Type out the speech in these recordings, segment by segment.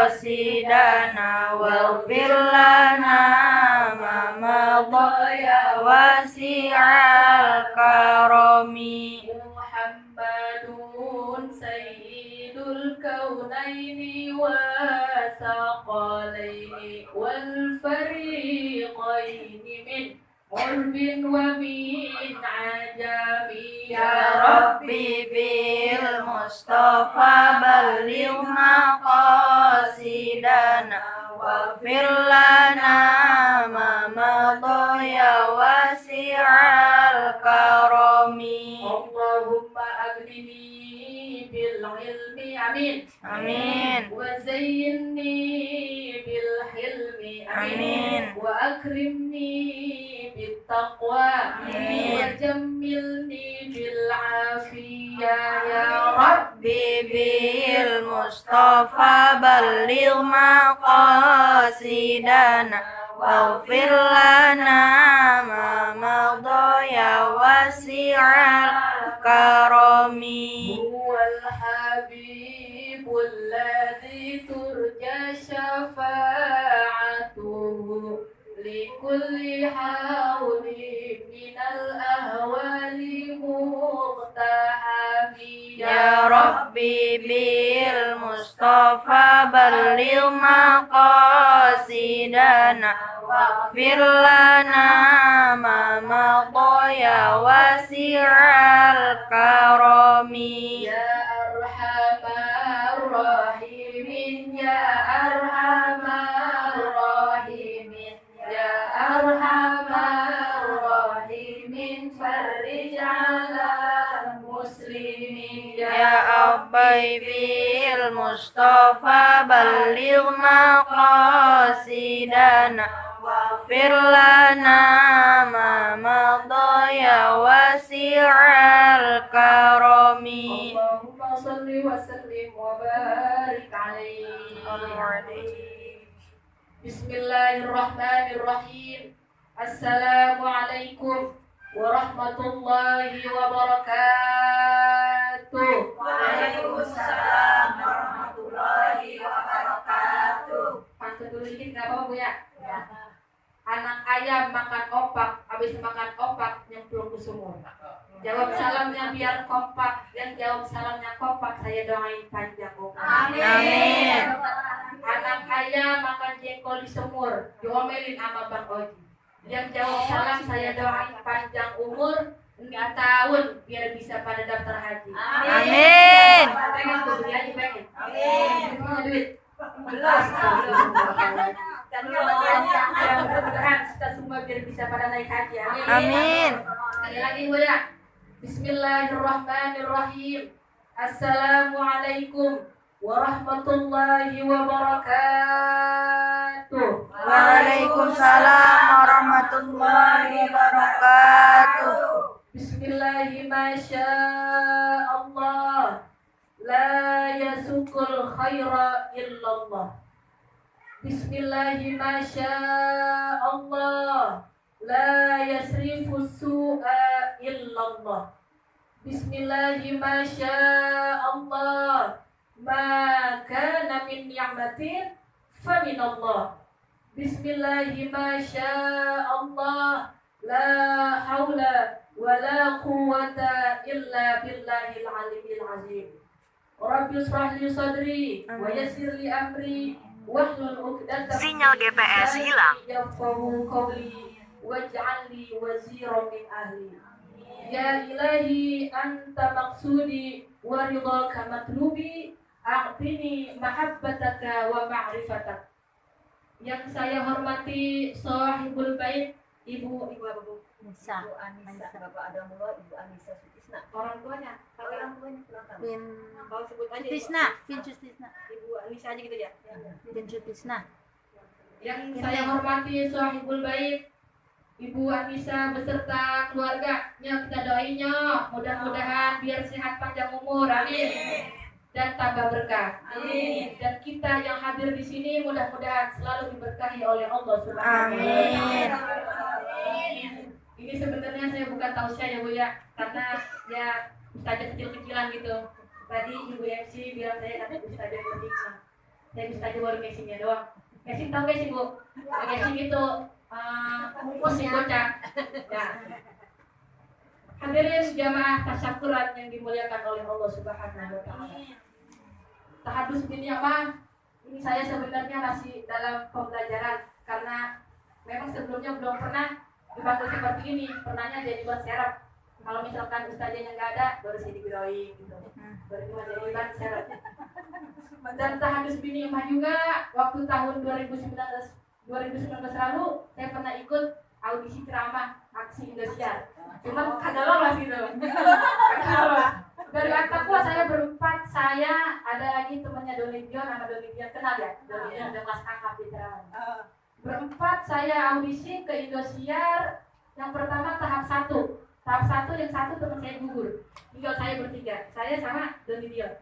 مقاصدنا واغفر لنا ما مضى يا واسع الكرم محمد سيد الكونين والثقلين والفريقين من قرب ومن عجم يا ربي بالمصطفى بلغ مقاصدنا واغفر لنا ما مضى يا واسع الكرم اللهم أغنني بالعلم آمين آمين وزينني بالحلم آمين وأكرمني بالتقوى وجملني بالعافية يا ربي بالمصطفى بلغ مقاصدنا واغفر لنا ما مضى يا واسع الكرم هو الحبيب الذي ترجى شفاعته لكل حول من الأهوال مقتحم يا ربي بالمصطفى بلغ مقاصدنا واغفر لنا ما مضى يا واسع الكرم يا أرحم الراحمين يا أرحم الراحمين يا أرحم الراحمين فرج على المسلمين يا أبي بالمصطفى بلغ مقاصدنا واغفر لنا ما مضى يا واسع الكرم اللهم صل وسلم وبارك عليه بسم الله الرحمن الرحيم السلام عليكم ورحمة الله وبركاته Waalaikumsalam warahmatullahi wabarakatuh. Pantun dulu dikit nggak apa-apa Bu ya? Anak ayam makan opak, habis makan opak nyemplung ke sumur. Jawab salamnya biar kompak, dan jawab salamnya kompak, saya doain panjang umur. Amin. Anak ayam makan jengkol di sumur, diomelin sama Bang Oji. Yang jawab salam saya doain panjang umur, 4 tahun biar bisa pada daftar haji. Amin. Pengen tuh beli haji pengen. Amin. Punya duit. Belum. Mudah-mudahan kita semua biar bisa pada naik haji. Amin. Sekali lagi Bu ya. Bismillahirrahmanirrahim. Assalamualaikum warahmatullahi wabarakatuh. Waalaikumsalam warahmatullahi wabarakatuh. Bismillahi masyaallah. La yasukul khaira illallah. Bismillahi masyaallah. La yasrifus su'a illallah. Bismillahi masyaallah. Ma kana min ni'matin fa minallah. Bismillahi masyaallah. La haula wa la quwwata illa billahil aliyyil azim. Rabbi shrah li sadri wa yassir li amri wahlul 'uqdatam Sinyal GPS hilang. yafqahu qawli waj'al li waziran min ahli. Ya ilahi anta maqsudi wa ridhaka matlubi a'tini mahabbataka wa ma'rifatak. Yang saya hormati sahibul bait Ibu apa Bu? Nisa. Ibu Anissa, Bapak Adamullah, Ibu Anissa Sutisna. Orang tuanya, kalau Orang tuanya silakan. Bin kalau sebut aja Sutisna. Bin Sutisna. Ibu Anissa aja gitu ya. Bin Sutisna. Yang saya hormati sahibul bait Ibu Anissa beserta keluarganya, kita doainya mudah-mudahan biar sehat panjang umur, amin, dan tambah berkah, Amin. dan kita yang hadir di sini mudah-mudahan selalu diberkahi oleh Allah Subhanahu wa Amin. Taala. Ini sebenarnya saya bukan tausiah ya Bu ya, karena ya ustazah kecil-kecilan gitu. Tadi Ibu MC bilang saya ada ustazah berhikmah. Saya bisa jual casingnya doang. Casing tahu casing bu? Casing itu musik bocah. Ya. Hadirin jamaah tasyakuran yang dimuliakan oleh Allah Subhanahu wa taala. Tahadus ini apa? Ini saya sebenarnya masih dalam pembelajaran karena memang sebelumnya belum pernah dibantu seperti ini. Pernahnya jadi ban serep. Kalau misalkan ustaznya nggak ada, baru saya digeroin gitu. Baru cuma jadi ban serep. Dan tahadus bini emak juga waktu tahun 2019 lalu saya pernah ikut audisi ceramah aksi Indosiar. Cuma kagak lolos gitu. Kagak lolos. Dari Aktakwa saya berempat, saya ada lagi temannya Doni Dion sama Doni Dion, kenal ya? Doni Dion udah kelas kakap di ceramah. Berempat saya audisi ke Indosiar. Yang pertama tahap 1. Tahap 1 yang satu teman saya gugur. Tinggal saya bertiga. Saya sama Doni Dion.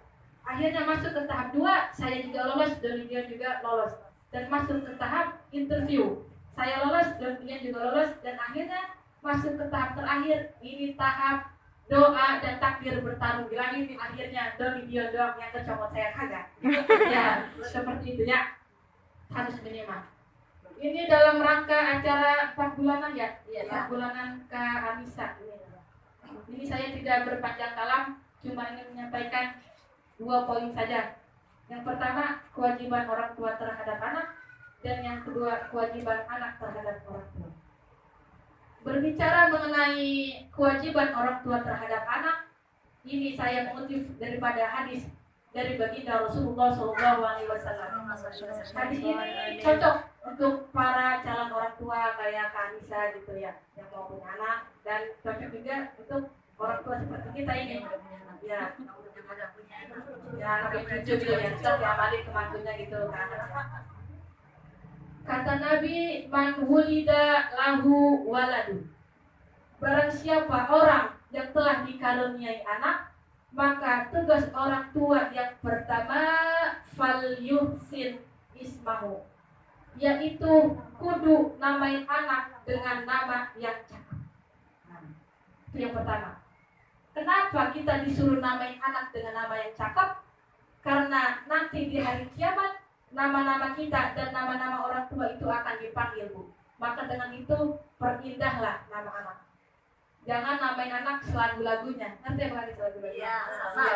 Akhirnya masuk ke tahap 2, saya juga lolos, Doni Dion juga lolos. Dan masuk ke tahap interview. Saya lolos, Doni Dion juga lolos, dan akhirnya masuk ke tahap terakhir. Ini tahap doa dan takbir bertarung di langit. Akhirnya Doni Dion doang yang kecomot, saya kagak. Ya, seperti itu ya. Harus minimal. Ini dalam rangka acara 4 bulanan ya? Iya, 4 bulanan Kak Anissa. Ini saya tidak berpanjang kalam, cuma ingin menyampaikan 2 poin saja. Yang pertama, kewajiban orang tua terhadap anak, dan yang kedua, kewajiban anak terhadap orang tua. Berbicara mengenai kewajiban orang tua terhadap anak, ini saya mengutip daripada hadis dari baginda Rasulullah SAW. Hadis ini cocok untuk para calon orang tua kayak Kak Anissa gitu ya, yang mau punya anak, dan cocok juga untuk orang tua seperti kita ini. Ya, anak cucu gitu ya, kita diamalin ke mantunya gitu kan. Kata Nabi, man wulida lahu waladu. Barang siapa orang yang telah dikaruniai anak, maka tugas orang tua yang pertama falyuhsin ismahu, yaitu kudu namain anak dengan nama yang cakep. Itu yang pertama. Kenapa kita disuruh namain anak dengan nama yang cakep? Karena nanti di hari kiamat nama-nama kita dan nama-nama orang tua itu akan dipanggil, Bu. Maka dengan itu perindahlah nama anak. Jangan namain anak selagu-lagunya. Nanti apa lagi selagu-lagunya? Iya,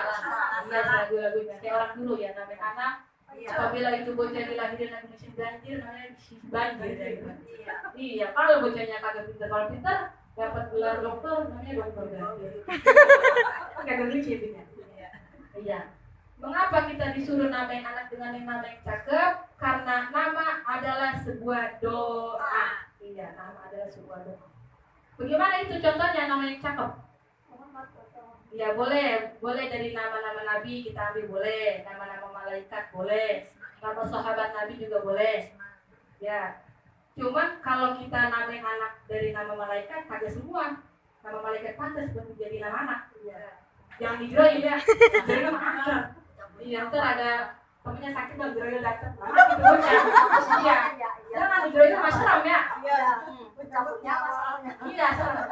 selagu-lagunya. Kayak orang dulu ya, namain anak. Apabila itu bocah dilahirin lagi musim banjir, namanya banjir. Iya, kalau bocahnya kagak pintar, kalau pintar dapat gelar dokter, namanya dokter banjir. Kagak lucu ya. Iya. Mengapa kita disuruh namain anak dengan nama yang cakep? Karena nama adalah sebuah doa. Iya, nama adalah sebuah doa. Bagaimana itu contohnya nama yang cakep? Ya boleh dari nama-nama Nabi kita ambil boleh, nama-nama malaikat boleh, nama sahabat Nabi juga boleh. Ya, cuman kalau kita namain anak dari nama malaikat, kagak semua. Nama malaikat pantas buat menjadi nama anak. Yang digeroin ya, jadi nama anak. Iya, ntar ada temennya sakit dan digeroin datang. Gitu bocah. Iya, jangan digeroin sama serem ya. Iya, serem.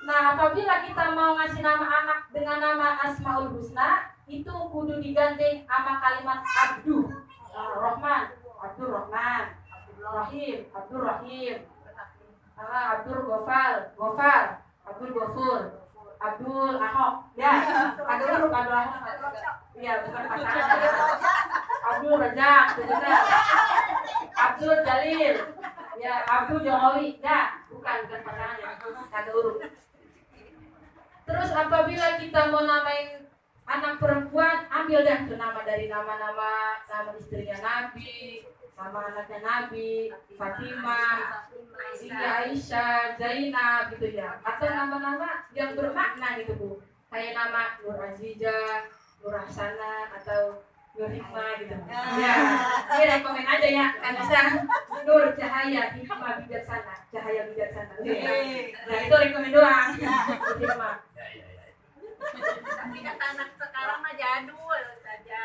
Nah, apabila kita mau ngasih nama anak dengan nama Asmaul Husna, itu kudu digandeng sama kalimat Abdu Rahman, Abdul Rahman, Rahim, Abdul Rahim, Abdul Gofar, Abdul Gofur, Abdul Ahok. Ya, ada huruf Abdul Ahok. Iya, bukan pasangan. Abdul Rajak, benar. Abdul Jalil. Ya, Abdul Jokowi. Ya, bukan pasangan ya. Ada huruf. Terus apabila kita mau namain anak perempuan, ambil deh tuh nama dari nama istrinya Nabi, nama anaknya Nabi, Fatimah, Siti Aisyah, Zainab gitu ya. Atau nama-nama yang bermakna gitu Bu. Kayak nama Nur Azizah, Nur Hasanah, atau Nur Hikmah gitu. Ya, ini rekomen aja ya. Kan bisa Nur Cahaya Hikmah Bijaksana, Cahaya Bijaksana. Nah itu rekomen doang. Hikmah. Tapi kata anak sekarang mah jadul saja.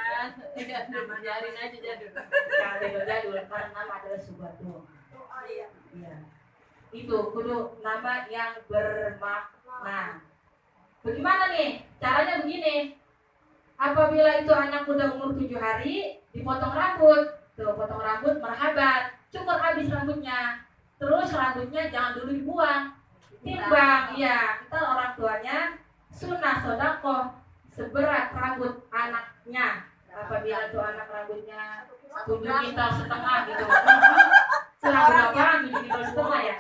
Biarin aja jadul. Jangan jadul karena nama adalah sebuah doa. Oh iya. Iya. Itu kudu nama yang bermakna. Bagaimana nih? Caranya begini. Apabila itu anak udah umur 7 hari, dipotong rambut. Tuh, potong rambut marhaban, cukur habis rambutnya. Terus rambutnya jangan dulu dibuang. Timbang, ya, kita orang tuanya sunnah sodakoh seberat rambut anaknya. Apabila tuh anak rambutnya 7 kintal setengah gitu. Selang berapa? 7 kintal setengah ya?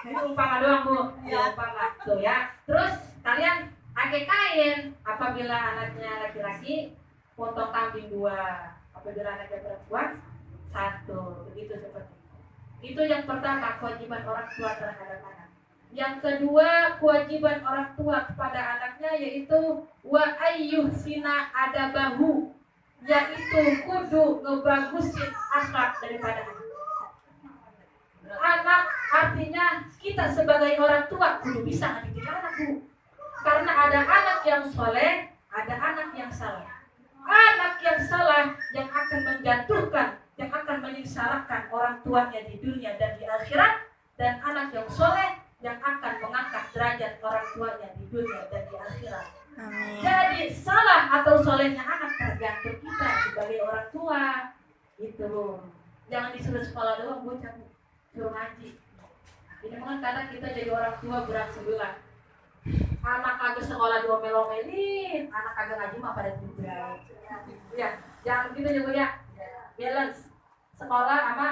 Ini umpama doang Bu. Ya, umpama. Tuh ya. Terus kalian pakai kain. Apabila anaknya laki-laki, potong kambing 2. Apabila anaknya perempuan, 1. Begitu seperti itu. Itu yang pertama, kewajiban orang tua terhadap anak. Yang kedua, kewajiban orang tua kepada anaknya yaitu wa ayyuhsina adabahu, yaitu kudu ngebagusin akhlak daripada anak. Anak artinya kita sebagai orang tua kudu bisa ngedidik anak Bu. Karena ada anak yang soleh, ada anak yang salah. Anak yang salah yang akan menjatuhkan, yang akan menyengsarakan orang tuanya di dunia dan di akhirat, dan anak yang soleh yang akan mengangkat derajat orang tuanya di dunia dan di akhirat. Amin. Jadi salah atau solehnya anak tergantung kita sebagai orang tua. Gitu. Jangan disuruh sekolah doang bocah, suruh ngaji. Ini kan kadang kita jadi orang tua berat sebelah. Anak kagak sekolah diomel-omelin, anak kagak ngaji mah pada tidur. Ya, jangan begitu juga ya. Balance sekolah sama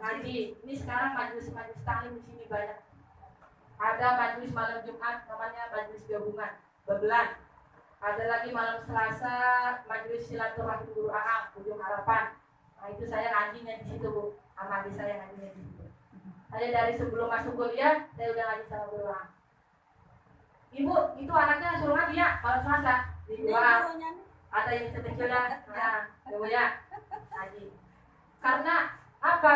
ngaji. Ini sekarang majelis taklim di sini banyak. Ada majelis malam Jumat namanya majelis gabungan, bebelan. Ada lagi malam Selasa majelis silaturahmi guru anak ujung harapan. Nah itu saya ngajinya di situ Bu, sama adik saya ngajinya di situ. Saya dari sebelum masuk kuliah saya udah ngaji sama guru anak. Ibu itu anaknya suruh ngaji ya malam Selasa di luar. Ada yang kecil-kecil ya, Ibu ya ngaji. Karena apa?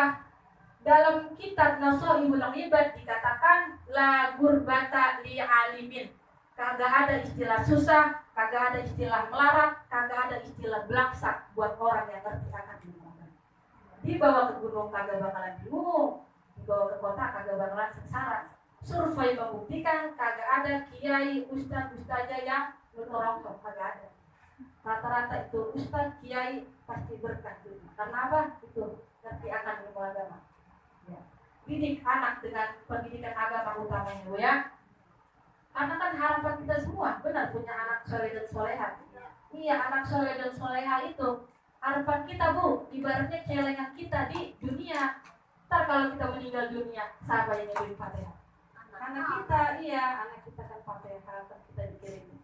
Dalam kitab Nasoihul Ibad dikatakan la gurbata li alimin. Kagak ada istilah susah, kagak ada istilah melarat, kagak ada istilah belangsak buat orang yang ngerti akan ilmu. Dibawa ke gunung kagak bakalan bingung, dibawa ke kota kagak bakalan sengsara. Survei membuktikan kagak ada kiai, ustazah yang berorongkok, kagak ada. Rata-rata itu ustaz, kiai pasti berkah dulu. Karena apa? Itu ngerti akan ilmu agama. Ya. Didik anak dengan pendidikan agama utamanya Bu ya. Karena kan harapan kita semua benar punya anak soleh dan soleha. Iya, anak soleh dan soleha itu harapan kita Bu. Ibaratnya celengan kita di dunia. Ntar kalau kita meninggal dunia, siapa yang ngirim Fatihah? Anak kita, iya, anak kita kan Fatihah, harapan kita dikirim.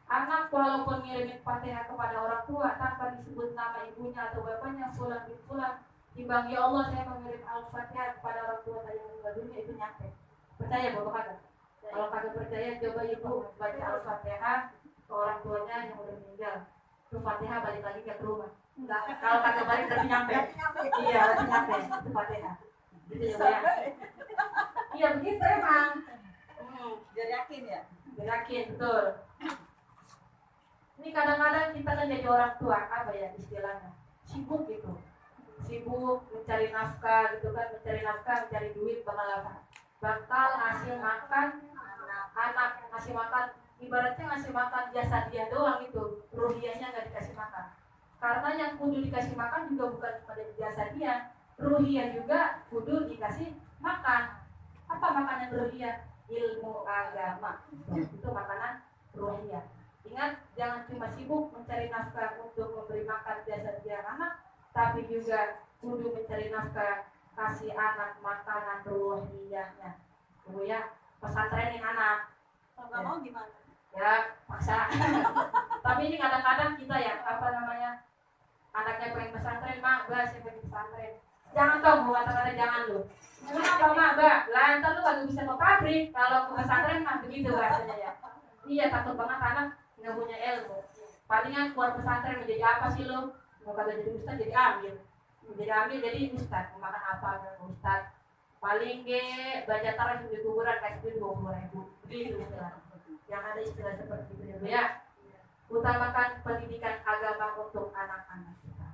Anak walaupun ngirimin Fatihah kepada orang tua tanpa disebut nama ibunya atau bapaknya, fulan bin fulan, timbang ya Allah saya mengirim Al-Fatihah kepada orang tua saya yang meninggal dunia, itu nyampe. Percaya Bapak kagak? Kalau kagak percaya coba ibu baca Al-Fatihah ke orang tuanya yang udah meninggal. Itu Fatihah balik lagi ke rumah. Enggak, kalau kagak balik tapi nyampe. Iya, berarti nyampe itu Fatihah. Gitu ya. Iya begitu emang. Biar yakin ya. Biar yakin betul. Ini kadang-kadang kita kan jadi orang tua apa ya istilahnya? Sibuk gitu. Sibuk mencari nafkah gitu kan, mencari nafkah, mencari duit bakal apa? Bakal ngasih makan anak, ngasih makan ibaratnya ngasih makan jasa dia doang itu, ruhiyahnya nggak dikasih makan. Karena yang kudu dikasih makan juga bukan cuma dari jasa dia, ruhiyah juga kudu dikasih makan. Apa makanan ruhiyah? Ilmu agama. Itu makanan ruhiyah. Ingat, jangan cuma sibuk mencari nafkah untuk memberi makan jasa dia anak, tapi juga kudu mencari nafkah kasih anak makanan ruhiyahnya. Bu ya, pesantrenin anak. Kalau nggak mau gimana? Ya, paksa. Tapi ini kadang-kadang kita ya, apa namanya, anaknya pengen pesantren, mak, bah, saya pengen pesantren. Jangan tau, Bu, kata-kata jangan lu. Kenapa, mak, bah? Lantar lu kagak bisa ke pabrik, kalau ke pesantren mah begitu rasanya ya. Iya, takut banget anak nggak punya ilmu. Palingan keluar pesantren menjadi apa sih lu? Mau kagak jadi ustaz, jadi amil. Jadi amil, jadi ustaz. Mau makan apa, ustaz? Paling baca tarawih di kuburan kasih duit 20.000. Begitu istilah. Yang ada istilah seperti itu ya. Utamakan pendidikan agama untuk anak-anak kita.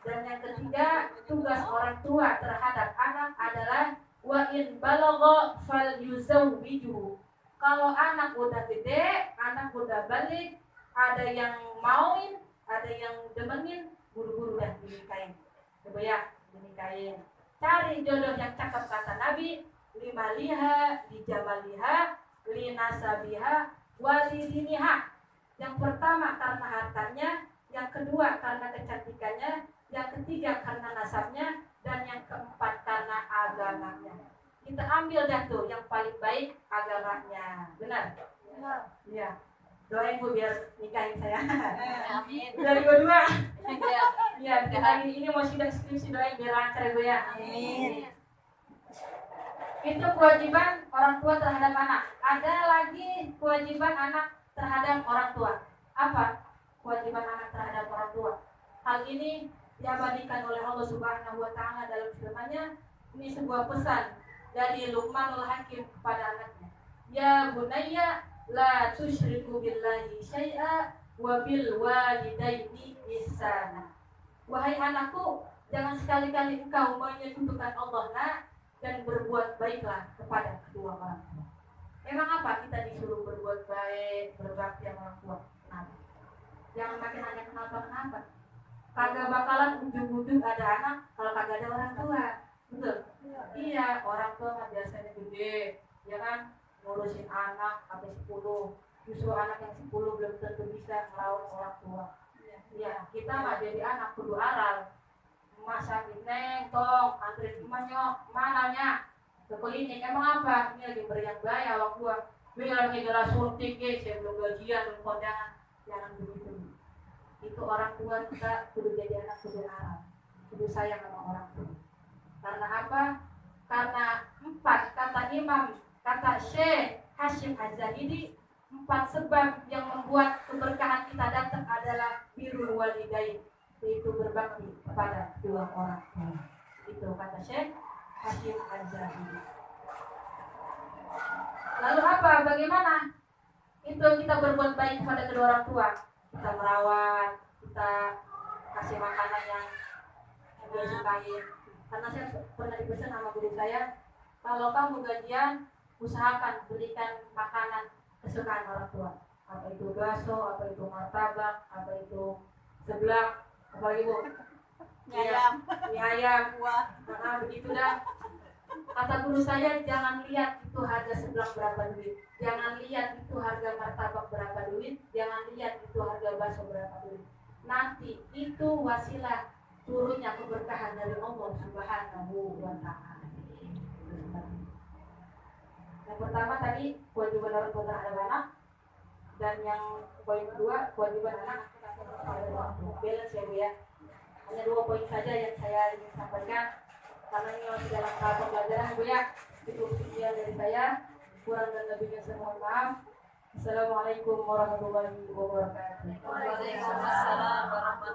Dan yang ketiga, tugas orang tua terhadap anak adalah wa in balagha falyuzawwiju. Kalau anak udah gede, anak udah balik, ada yang mauin, ada yang demenin, buru-buru dan dinikahin. Coba ya, dinikahin. Cari jodoh yang cakep kata Nabi, lima liha, lijamaliha, linasabiha, walidiniha. Yang pertama karena hartanya, yang kedua karena kecantikannya, yang ketiga karena nasabnya, dan yang keempat karena agamanya. Kita ambil dah tuh yang paling baik agamanya. Benar? Iya. Doain Bu biar nikahin saya. Amin. Dari dua. Ya. Iya, hari ini mau sidang skripsi, doain biar lancar ya Bu ya. Amin. Itu kewajiban orang tua terhadap anak. Ada lagi kewajiban anak terhadap orang tua. Apa kewajiban anak terhadap orang tua? Hal ini diabadikan oleh Allah Subhanahu wa taala dalam firman-Nya. Ini sebuah pesan dari Luqmanul Hakim kepada anaknya. Ya bunayya la tusyriku billahi syai'a wa bil walidaini ihsana. Wahai anakku, jangan sekali-kali engkau menyekutukan Allah dan berbuat baiklah kepada kedua orang tua. Memang apa kita disuruh berbuat baik, berbakti sama orang tua? Kenapa? Jangan makin nanya kenapa. Kagak bakalan ujung-ujung ada anak kalau kagak ada orang tua. Betul? Iya, orang tua mah biasanya gede, ya kan? Ngurusin anak sampai 10. Justru anak yang 10 belum tentu bisa ngelawan orang tua. Iya, kita mah jadi anak kudu aral. Masa neng tong antri gimana mananya ke klinik emang apa ini lagi beriang gaya awak gua biar lagi jelas suntik saya belum gajian belum kondangan, jangan begitu. Itu orang tua kita kudu jadi anak kudu aral, kudu sayang sama orang tua. Karena apa? Karena 4 kata Imam, kata Syekh Hashim Az-Zahidi, 4 sebab yang membuat keberkahan kita datang adalah birrul walidain, yaitu berbakti kepada kedua orang tua. Itu kata Syekh Hashim Az-Zahidi. Lalu apa? Bagaimana? Itu kita berbuat baik kepada kedua orang tua. Kita merawat, kita kasih makanan yang dia sukai. Karena saya pernah dipesan sama guru saya, kalau kamu gajian, usahakan berikan makanan kesukaan orang tua. Apa itu bakso, apa itu martabak, apa itu seblak, apalagi Bu? Mie ayam, karena begitu dah. Kata guru saya, jangan lihat itu harga seblak berapa duit, jangan lihat itu harga martabak berapa duit, jangan lihat itu harga bakso berapa duit. Nanti itu wasilah turunnya keberkahan dari Allah Subhanahu wa taala. Yang pertama tadi kewajiban orang tua terhadap anak, dan yang poin kedua kewajiban anak terhadap orang tua. Balance ya Bu ya. Hanya 2 poin saja yang saya ingin sampaikan karena ini masih dalam tahap pembelajaran Bu ya. Itu sekian dari saya, kurang dan lebihnya saya mohon maaf. Assalamualaikum warahmatullahi wabarakatuh. Waalaikumsalam warahmatullahi wabarakatuh.